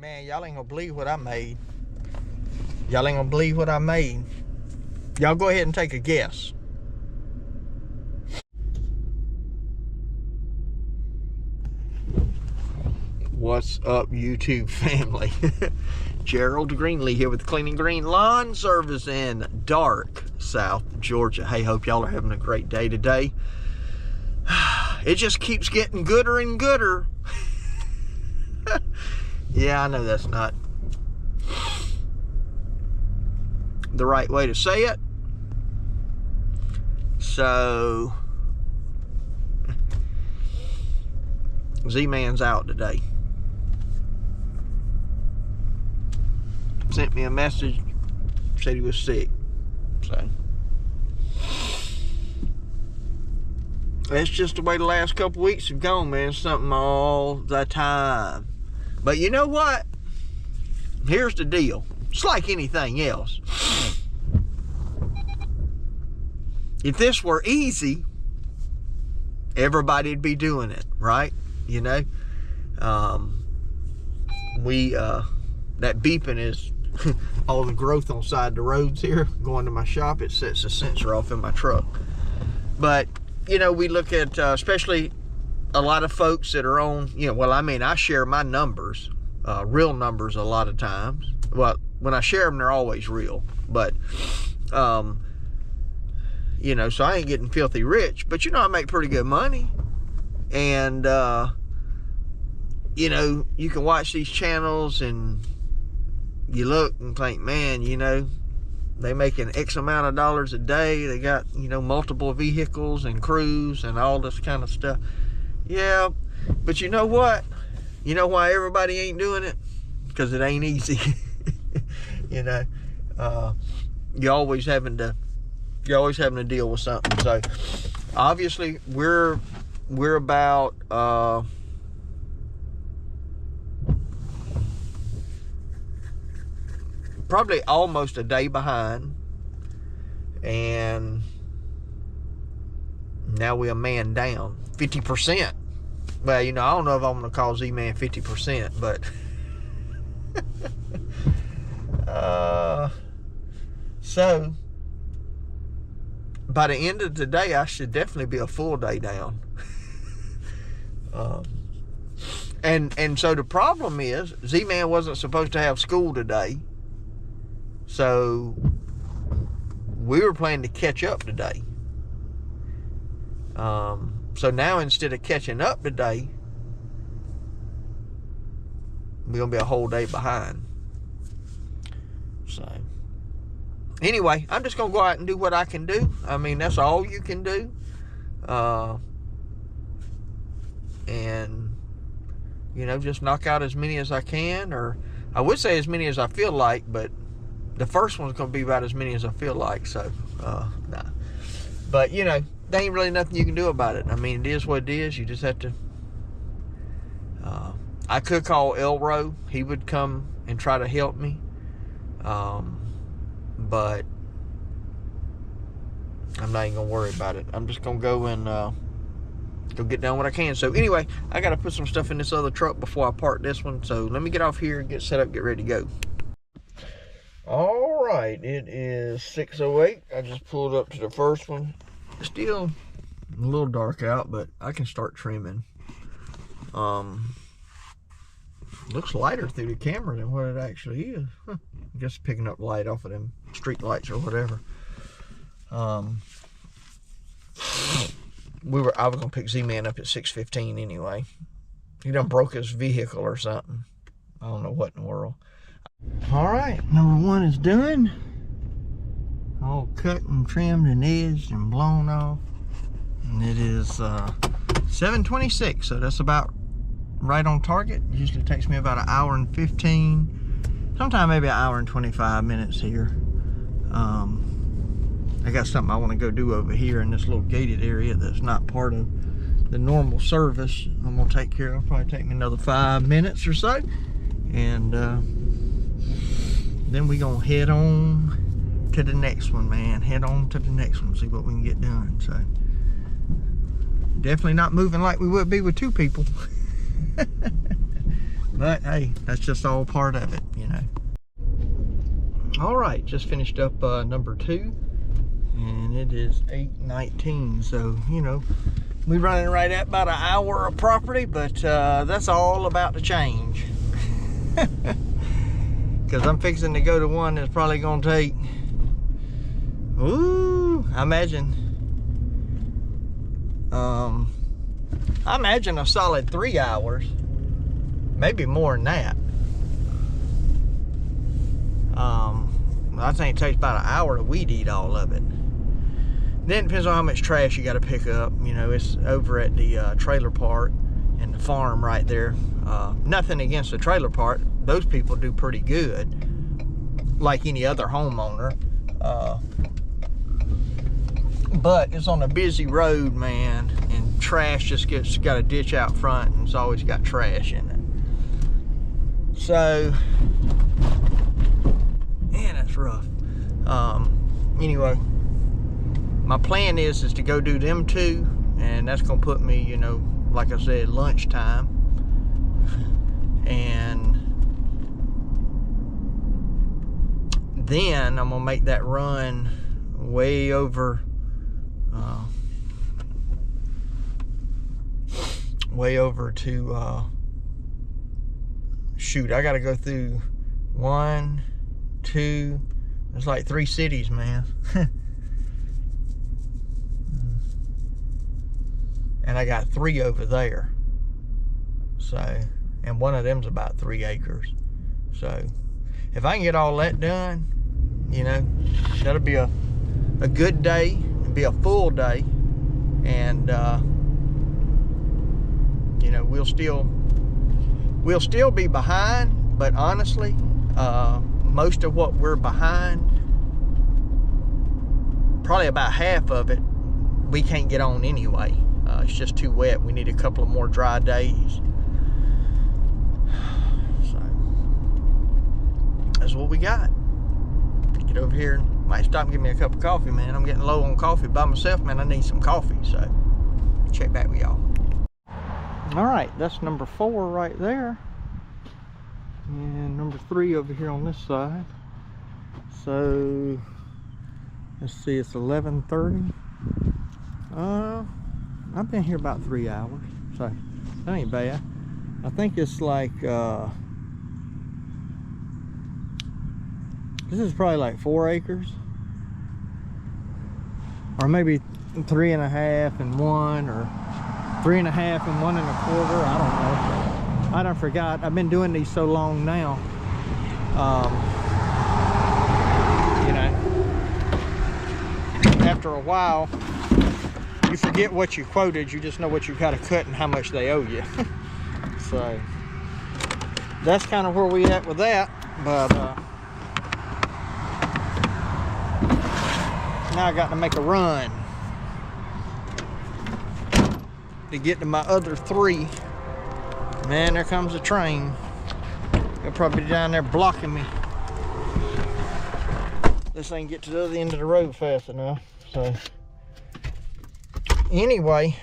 Man, y'all ain't gonna believe what I made. Y'all ain't gonna believe what I made. Y'all go ahead and take a guess. What's up, YouTube family? Gerald Greenlee here with Clean and Green Lawn Service in Dark, South Georgia. Hey, hope y'all are having a great day today. It just keeps getting gooder and gooder. Yeah, I know that's not the right way to say it. So, Z-Man's out today. Sent me a message, said he was sick. So, that's just the way the last couple weeks have gone, man. Something all the time. But you know what? Here's the deal. It's like anything else. If this were easy, everybody'd be doing it, right? You know? That beeping is all the growth on side the roads here. Going to my shop, it sets the sensor off in my truck. But, you know, we look at, especially a lot of folks that are on, you know, well, I mean, I share my numbers, real numbers a lot of times. Well, when I share them, they're always real. But, you know, so I ain't getting filthy rich. But, you know, I make pretty good money. And, you know, you can watch these channels and you look and think, man, you know, they making X amount of dollars a day. They got, you know, multiple vehicles and crews and all this kind of stuff. Yeah, but you know what? You know why everybody ain't doing it? Because it ain't easy. You know, you're always having to deal with something. So obviously we're about probably almost a day behind, and now we're a man down, 50%. Well, you know, I don't know if I'm going to call Z-Man 50%, but so by the end of the day, I should definitely be a full day down. And so the problem is, Z-Man wasn't supposed to have school today, so we were planning to catch up today. So now instead of catching up today, we're gonna be a whole day behind. So anyway, I'm just gonna go out and do what I can do. I mean, that's all you can do. And you know, just knock out as many as I can, or I would say as many as I feel like, but the first one's gonna be about as many as I feel like. So nah. But you know, there ain't really nothing you can do about it. I mean, it is what it is. You just have to. I could call Elro. He would come and try to help me. But I'm not even gonna worry about it. I'm just gonna go and go get done what I can. So anyway, I gotta put some stuff in this other truck before I park this one. So let me get off here and get set up, get ready to go. All right, it is 6:08. I just pulled up to the first one. Still a little dark out, but I can start trimming. Looks lighter through the camera than what it actually is. Huh. I guess picking up light off of them street lights or whatever. I was gonna pick Z-Man up at 6:15 anyway. He done broke his vehicle or something. I don't know what in the world. All right, number one is done. All cut and trimmed and edged and blown off. And it is 7:26, so that's about right on target. It usually takes me about an hour and 15, sometime maybe an hour and 25 minutes here. I got something I want to go do over here in this little gated area that's not part of the normal service. I'm gonna take care of. It'll probably take me another 5 minutes or so, and then we gonna head on to the next one, man. Head on to the next one, see what we can get done. So definitely not moving like we would be with two people. But hey, that's just all part of it, you know. All right, just finished up number 2, and it is 8:19. So, you know, we're running right at about an hour of property, but that's all about to change. Because I'm fixing to go to one that's probably gonna take, ooh, I imagine a solid 3 hours, maybe more than that. I think it takes about an hour to weed eat all of it. Then it depends on how much trash you got to pick up. You know, it's over at the trailer park and the farm right there. Nothing against the trailer park. Those people do pretty good, like any other homeowner. But it's on a busy road, man, and trash just got a ditch out front, and it's always got trash in it. So, man, that's rough. Anyway, my plan is to go do them 2, and that's gonna put me, you know, like I said, lunchtime. And then I'm gonna make that run way over to shoot, I gotta go through 1, 2, there's like 3 cities, man. And I got 3 over there. So, and one of them's about 3 acres. So if I can get all that done, you know, that'll be a good day. It'll be a full day. And you know, we'll still be behind, but honestly, most of what we're behind, probably about half of it, we can't get on anyway. It's just too wet. We need a couple of more dry days. So that's what we got. Get over here, might stop and give me a cup of coffee, man. I'm getting low on coffee by myself, man. I need some coffee, so check back with y'all. All right, that's number 4 right there, and number 3 over here on this side. So let's see, it's 11:30. I've been here about 3 hours, so that ain't bad. I think it's like this is probably like 4 acres, or maybe 3.5 and 1, or 3.5 and 1 1/4. I don't know. I done forgot. I've been doing these so long now. You know, after a while, you forget what you quoted. You just know what you got to cut and how much they owe you. So that's kind of where we at with that. But now I got to make a run to get to my other 3. Man, there comes a train. They'll probably be down there blocking me. This ain't get to the other end of the road fast enough. So anyway,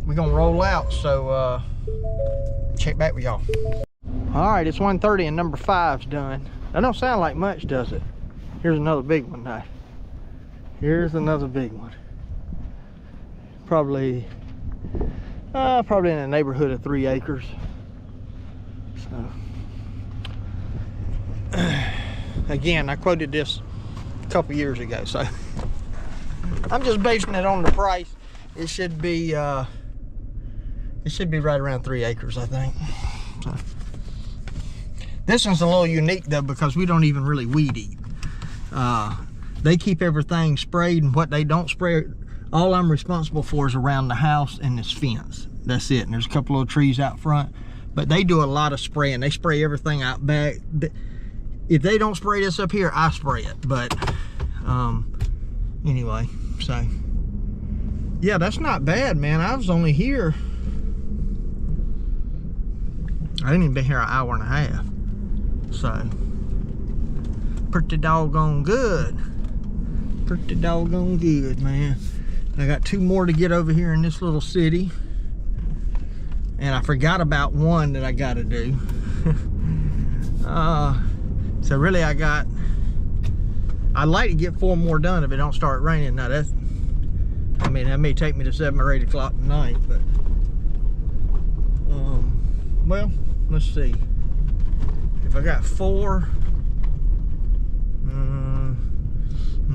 we're gonna roll out, so check back with y'all. All right, it's 1:30 and number 5's done. That don't sound like much, does it? Here's another big one now. Here's another big one. Probably in the neighborhood of 3 acres. So again, I quoted this a couple years ago, so I'm just basing it on the price. It should be right around 3 acres, I think. So this one's a little unique though, because we don't even really weed eat. They keep everything sprayed, and what they don't spray, all I'm responsible for is around the house and this fence. That's it. And there's a couple of trees out front, but they do a lot of spraying. They spray everything out back. If they don't spray this up here, I spray it. But anyway, so yeah, that's not bad, man. I was only here, I didn't even been here an hour and a half. So pretty doggone good. Pretty doggone good, man. I got 2 more to get over here in this little city. And I forgot about one that I got to do. So really I'd like to get 4 more done if it don't start raining. Now that's, I mean, that may take me to 7 or 8 o'clock tonight, but well, let's see. If I got 4,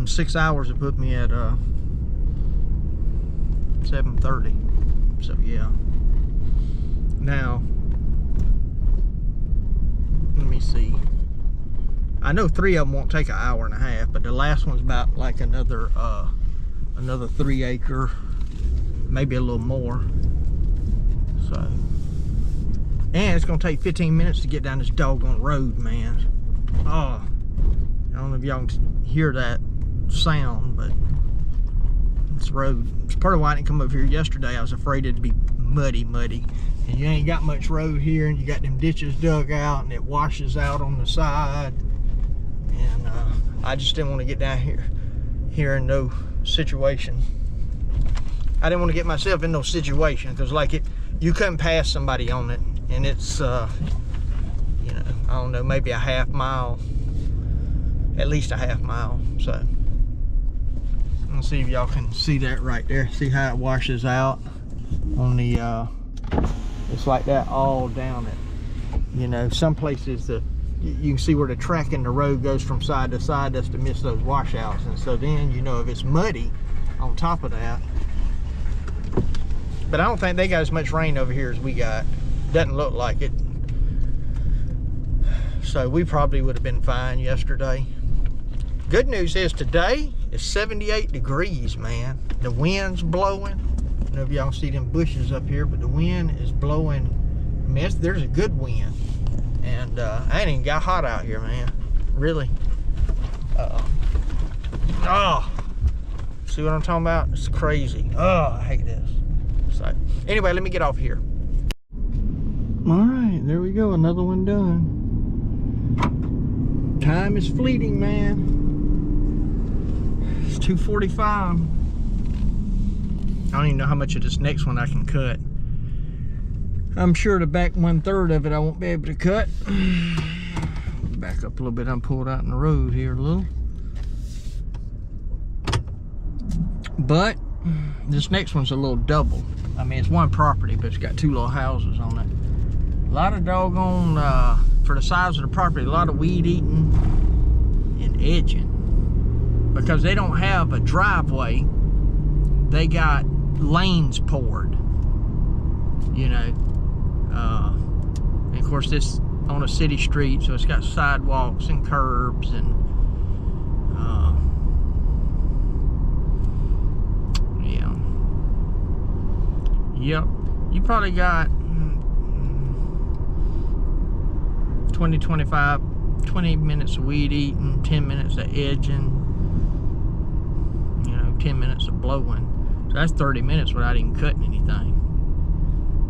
6 hours to put me at 7:30. So yeah. Now, let me see. I know 3 of them won't take an hour and a half, but the last one's about like another 3 acre, maybe a little more. So, and it's gonna take 15 minutes to get down this doggone road, man. Oh, I don't know if y'all can hear that sound, but this road, it's part of why I didn't come over here yesterday. I was afraid it'd be muddy, and you ain't got much road here, and you got them ditches dug out, and it washes out on the side, and I just didn't want to get down here in no situation. I didn't want to get myself in no situation, because like you couldn't pass somebody on it, and it's you know, I don't know, maybe a half mile, at least a half mile. So let's see if y'all can see that right there. See how it washes out on the it's like that all down it. You know, some places you can see where the track in the road goes from side to side. That's to miss those washouts. And so then, you know, if it's muddy on top of that. But I don't think they got as much rain over here as we got. Doesn't look like it. So we probably would have been fine yesterday. Good news is today it's 78 degrees, man. The wind's blowing. I don't know if y'all see them bushes up here, but the wind is blowing. I mean, there's a good wind. And I ain't even got hot out here, man. Really. Oh, see what I'm talking about? It's crazy. Oh, I hate this. So anyway, let me get off here. All right, there we go. Another one done. Time is fleeting, man. It's 2:45. I don't even know how much of this next one I can cut. I'm sure the back 1/3 of it I won't be able to cut. Back up a little bit. I'm pulled out in the road here a little. But this next one's a little double. I mean, it's one property, but it's got 2 little houses on it. A lot of doggone, for the size of the property, a lot of weed eating and edging. Because they don't have a driveway, they got lanes poured, you know. And of course, this on a city street, so it's got sidewalks and curbs and yeah. Yep, you probably got 20 minutes of weed eating, 10 minutes of edging, you know, 10 minutes of blowing. So that's 30 minutes without even cutting anything,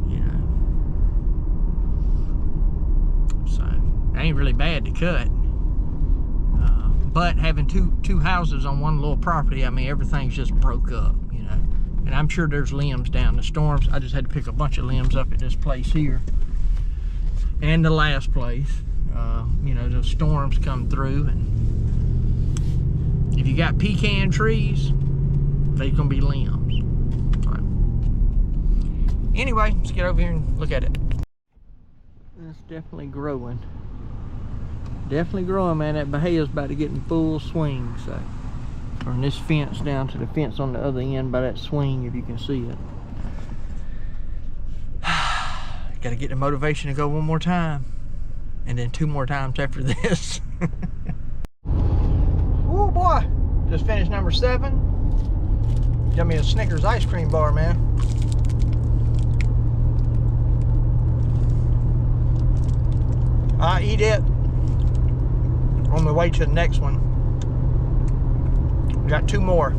you know. So it ain't really bad to cut. But having two houses on one little property, I mean, everything's just broke up, you know. And I'm sure there's limbs down the storms. I just had to pick a bunch of limbs up at this place here. And the last place. You know, the storms come through, and if you got pecan trees, there's gonna be limbs. Right. Anyway, let's get over here and look at it. It's definitely growing. Definitely growing, man. That bahia's about to get in full swing. So, from this fence down to the fence on the other end by that swing, if you can see it. Gotta get the motivation to go one more time. And then 2 more times after this. Oh boy, just finished number 7. Got me a Snickers ice cream bar, man. I eat it on the way to the next one. Got 2 more.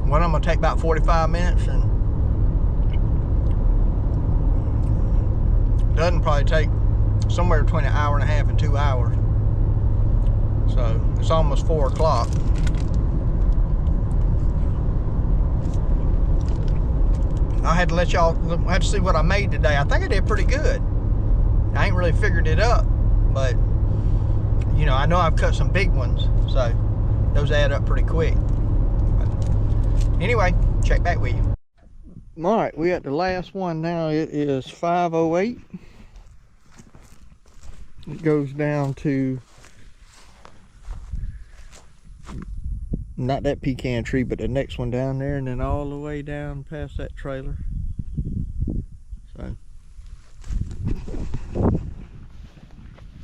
One I'm gonna take about 45 minutes, and doesn't probably take somewhere between 1.5 hours and 2 hours. So it's almost 4 o'clock. I had to let y'all, I had to see what I made today. I think I did pretty good. I ain't really figured it up, but you know, I know I've cut some big ones, so those add up pretty quick. But anyway, check back with you. All right, we at the last one now. It is 5:08. It goes down to not that pecan tree, but the next one down there, and then all the way down past that trailer. So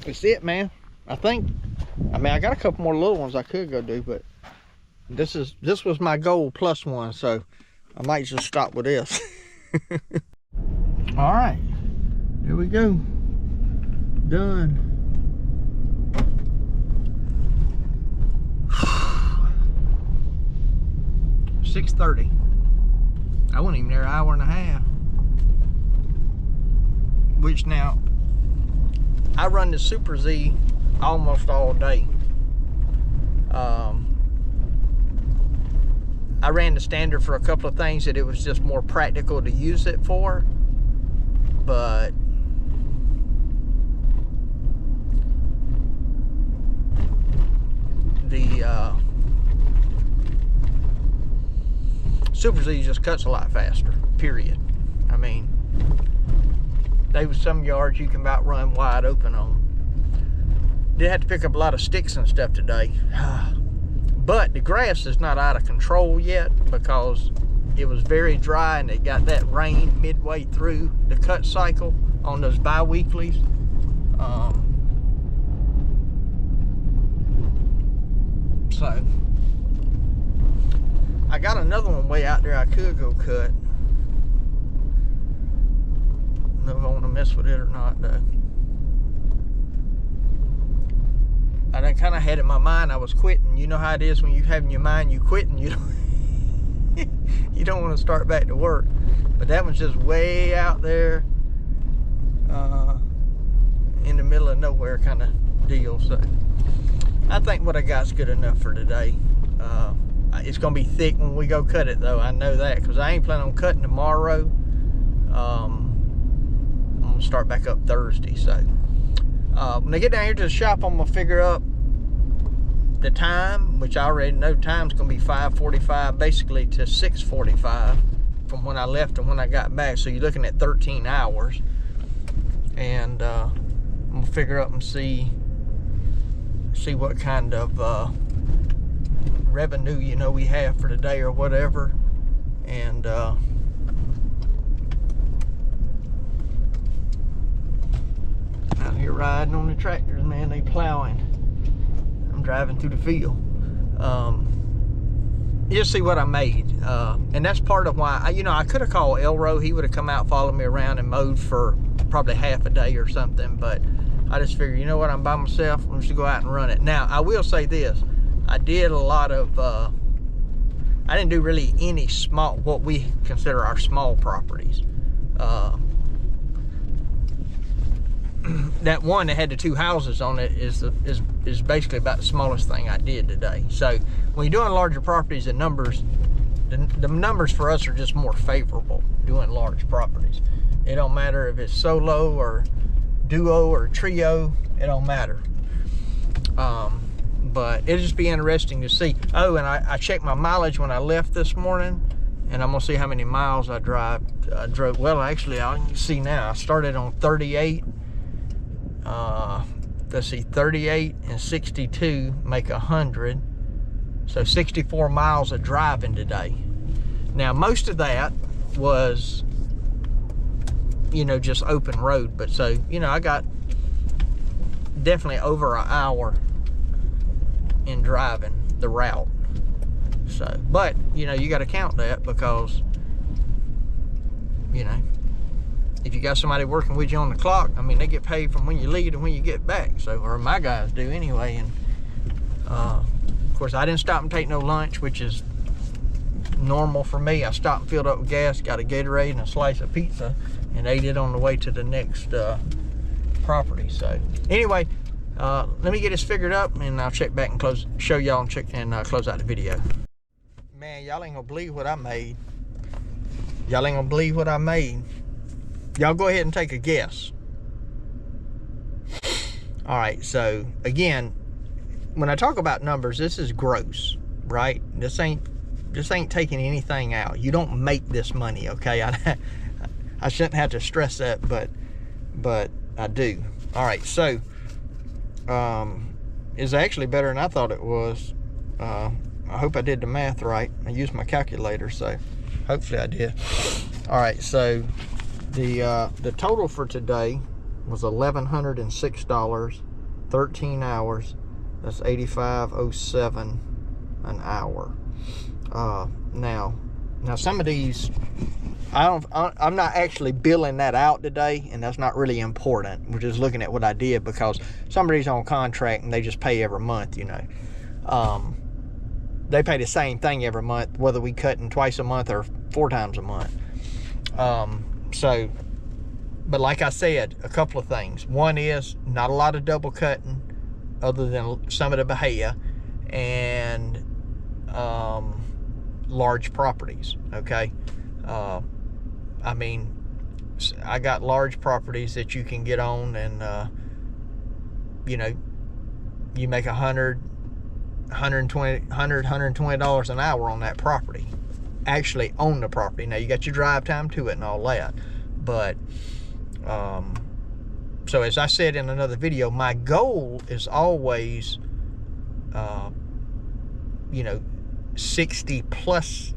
that's it, man. I think, I mean, I got a couple more little ones I could go do, but this was my goal plus one, so I might just stop with this. All right, here we go. Done. 6:30. I wasn't even there an hour and a half. Which now, I run the Super Z almost all day. I ran the Standard for a couple of things that it was just more practical to use it for, but the Super Z just cuts a lot faster, period. I mean, there was some yards you can about run wide open on. Did have to pick up a lot of sticks and stuff today. But the grass is not out of control yet because it was very dry and it got that rain midway through the cut cycle on those bi-weeklies. So I got another one way out there I could go cut. I don't know if I want to mess with it or not though. I done kind of had in my mind I was quitting. You know how it is when you have in your mind you quitting. You don't want to start back to work. But that one's just way out there, in the middle of nowhere kind of deal. So I think what I got's good enough for today. It's gonna be thick when we go cut it though. I know that because I ain't planning on cutting tomorrow. I'm gonna start back up Thursday. So when I get down here to the shop, I'm gonna figure up the time, which I already know time's gonna be 5:45 basically to 6:45 from when I left and when I got back. So you're looking at 13 hours, and I'm gonna figure up and see what kind of revenue, you know, we have for the day or whatever. And out here riding on the tractors, man, they plowing. I'm driving through the field. You see what I made, and that's part of why I could have called Elro. He would have come out, followed me around, and mowed for probably half a day or something. But I just figured, you know what, I'm by myself. I'm just gonna go out and run it. Now I will say this: I did a lot of. I didn't do really any small, what we consider our small properties. That one that had the 2 houses on it is basically about the smallest thing I did today. So when you're doing larger properties, the numbers for us are just more favorable doing large properties. It don't matter if it's solo or duo or trio, it don't matter. But it'll just be interesting to see. Oh, and I checked my mileage when I left this morning, and I'm gonna see how many miles I drove. Well, actually, I can see now. I started on 38. Let's see, 38 and 62 make 100. So 64 miles of driving today. Now, most of that was, just open road. But so, I got definitely over an hour in driving the route. So, but, you got to count that because, if you got somebody working with you on the clock, I mean, they get paid from when you leave to when you get back. So, or my guys do anyway. And of course, I didn't stop and take no lunch, which is normal for me. I stopped and filled up with gas, got a Gatorade and a slice of pizza, and ate it on the way to the next property. So, anyway, let me get this figured up, and I'll check back and show y'all and close out the video. Man, y'all ain't gonna believe what I made. Y'all ain't gonna believe what I made. Y'all go ahead and take a guess. All right, so again, when I talk about numbers, this is gross, right? This ain't taking anything out. You don't make this money, okay? I shouldn't have to stress that, but I do. All right, so it's actually better than I thought it was. I hope I did the math right. I used my calculator, so hopefully I did. All right, so the total for today was $1,106, 13 hours. That's $85.07 an hour. Now some of these, I'm not actually billing that out today, and that's not really important. We're just looking at what I did, because somebody's on contract and they just pay every month, you know. They pay the same thing every month, whether we cutting twice a month or 4 times a month. But like I said, a couple of things. One is not a lot of double cutting, other than some of the Bahia, and large properties, okay? I mean, I got large properties that you can get on, and you know, you make $120 an hour on that property, actually own the property. Now you got your drive time to it and all that, but so as I said in another video, my goal is always you know, $60+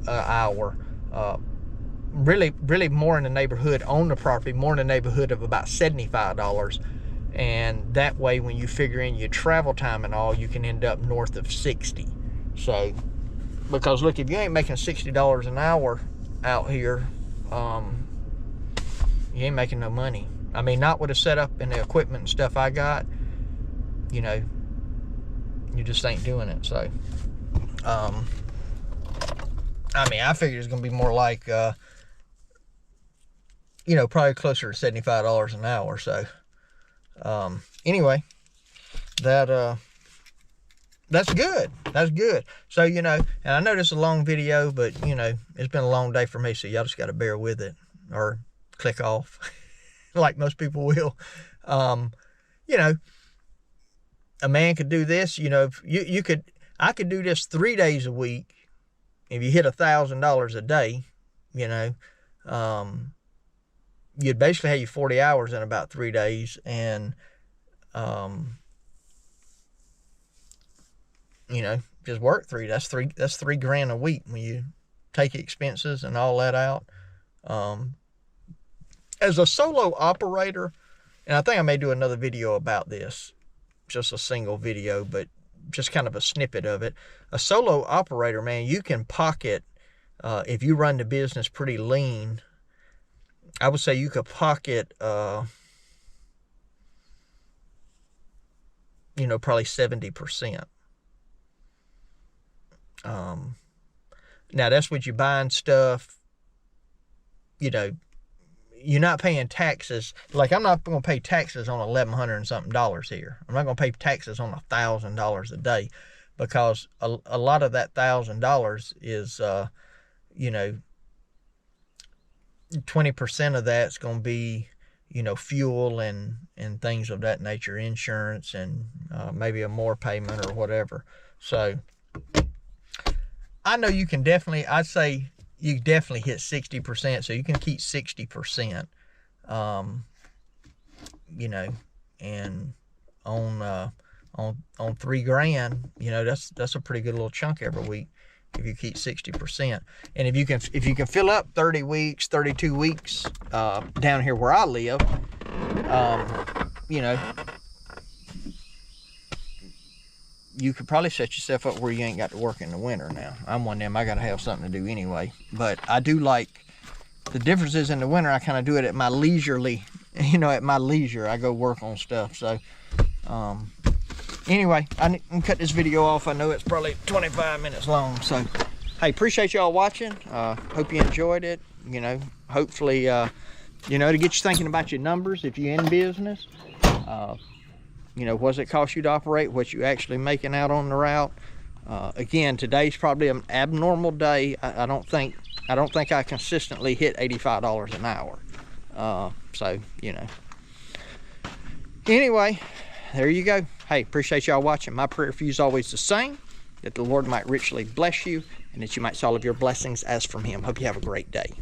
an hour. Really more in the neighborhood, on the property, more in the neighborhood of about $75. And that way, when you figure in your travel time and all, you can end up north of 60. So, because look, if you ain't making $60 an hour out here, you ain't making no money. I mean, not with the setup and the equipment and stuff I got, you know, you just ain't doing it. So, I mean, I figured it's gonna be more like, you know, probably closer to $75 an hour. So, anyway, that's good. That's good. So, you know, and I know this is a long video, but, you know, it's been a long day for me, so y'all just got to bear with it, or click off like most people will. You know, a man could do this, you know, I could do this 3 days a week. If you hit $1,000 a day, you know, you'd basically have your 40 hours in about 3 days, and, you know, just work that's three grand a week when you take expenses and all that out. As a solo operator, and I think I may do another video about this, just a single video, but just kind of a snippet of it. A solo operator, man, you can pocket, if you run the business pretty lean, I would say you could pocket, you know, probably 70%. Now that's what you're buying stuff, you know, you're not paying taxes. Like, I'm not going to pay taxes on $1,100 and something here. I'm not going to pay taxes on $1,000 a day, because a lot of that $1,000 is, you know, 20% of that's going to be, you know, fuel and things of that nature, insurance, and maybe a more payment or whatever. So I know you can definitely, I'd say you definitely hit 60%, so you can keep 60%, you know, and on $3 grand, you know, that's a pretty good little chunk every week if you keep 60%. And if you can fill up 30 weeks, 32 weeks down here where I live, you know, you could probably set yourself up where you ain't got to work in the winter. Now, I'm one of them, I got to have something to do anyway. But I do like, the difference is in the winter, I kind of do it at my leisurely, you know, at my leisure. I go work on stuff. So, anyway, I can cut this video off. I know it's probably 25 minutes long. So, hey, appreciate y'all watching. Hope you enjoyed it. You know, hopefully, you know, to get you thinking about your numbers if you're in business. You know, what's it cost you to operate, what you actually making out on the route. Again, today's probably an abnormal day. I don't think I consistently hit $85 an hour. So, you know. Anyway, there you go. Hey, appreciate y'all watching. My prayer for you is always the same, that the Lord might richly bless you and that you might see all of your blessings as from him. Hope you have a great day.